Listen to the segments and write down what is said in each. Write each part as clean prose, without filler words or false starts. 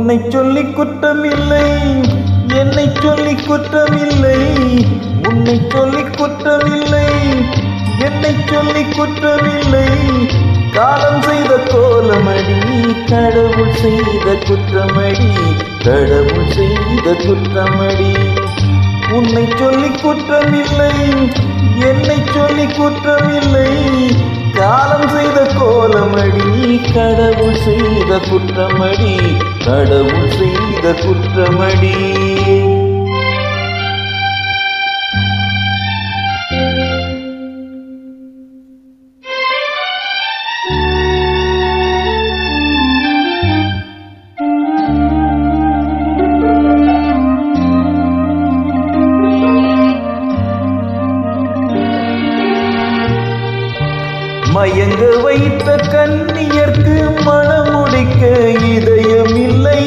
உன்னை சொல்லி குற்றமில்லை, என்னை சொல்லி குற்றமில்லை. உன்னை சொல்லி குற்றமில்லை, என்னை சொல்லி குற்றமில்லை. காலம் செய்த கோலமடி, கடவுள் செய்த குற்றமடி, கடவுள் செய்த குற்றமடி. உன்னை சொல்லி குற்றமில்லை, என்னை சொல்லி குற்றமில்லை. காலம் செய்த கோலமடி, கடவுள் செய்த குற்றமடி, கடவுள் செய்த குற்றமடி. மயங்க வைத்த கன்னியர்க்கு மணமுடிக்க இதயம் இல்லை.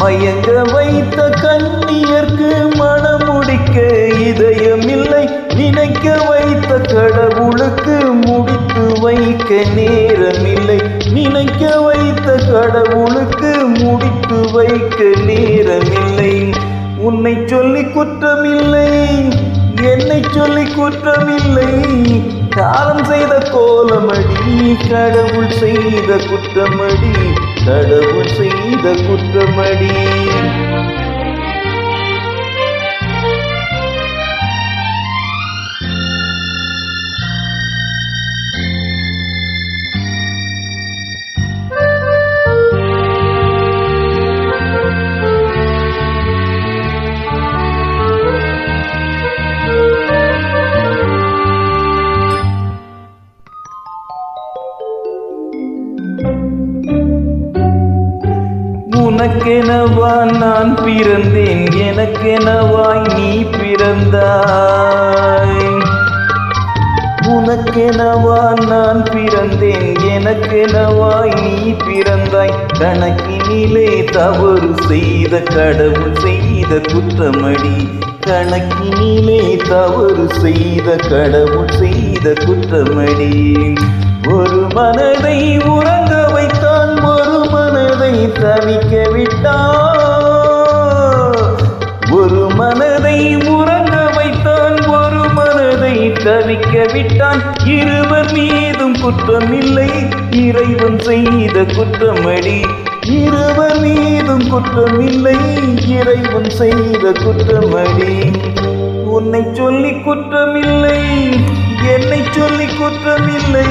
மயங்க வைத்த கன்னியர்க்கு மணமுடிக்க இதயம் இல்லை. நினைக்க வைத்த கடவுளுக்கு முடித்து வைக்க நேரமில்லை. நினைக்க வைத்த கடவுளுக்கு முடித்து வைக்க நேரமில்லை. உன்னை சொல்லி குற்றமில்லை, என்னை சொல்லி குற்றமில்லை. காலம் செய்த கோலமடி, கடவுள் செய்த குற்றமடி, கடவுள் செய்த குற்றமடி. உனக்கெனவா நான் பிறந்தேன், எனக்கெனவாய் நீ பிறந்தாய். உனக்கெனவா நான் பிறந்தேன், எனக்கெனவாய் நீ பிறந்தாய். கணக்கினிலே தவறு செய்த கடவுள் செய்த குற்றமடி, கணக்கினிலே தவறு செய்த கடவுள் செய்த குற்றமடி. ஒரு மனதை உறங்க வைத்தான், ஒரு மனதை தவிக்க விட்டான். ஒரு மனதை உறங்க வைத்தான், ஒரு மனதை தவிக்க விட்டான். இருவர் மீதும் குற்றமில்லை, இறைவன் செய்த குற்றமடி. இருவர் மீதும் குற்றமில்லை, இறைவன் செய்த குற்றமடி. உன்னை சொல்லி குற்றமில்லை, என்னை சொல்லி குற்றமில்லை.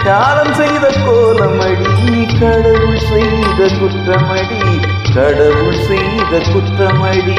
காலம் செய்த கோலமடி, கடவுள் செய்த குற்றமடி, கடவுள் செய்த குற்றமடி.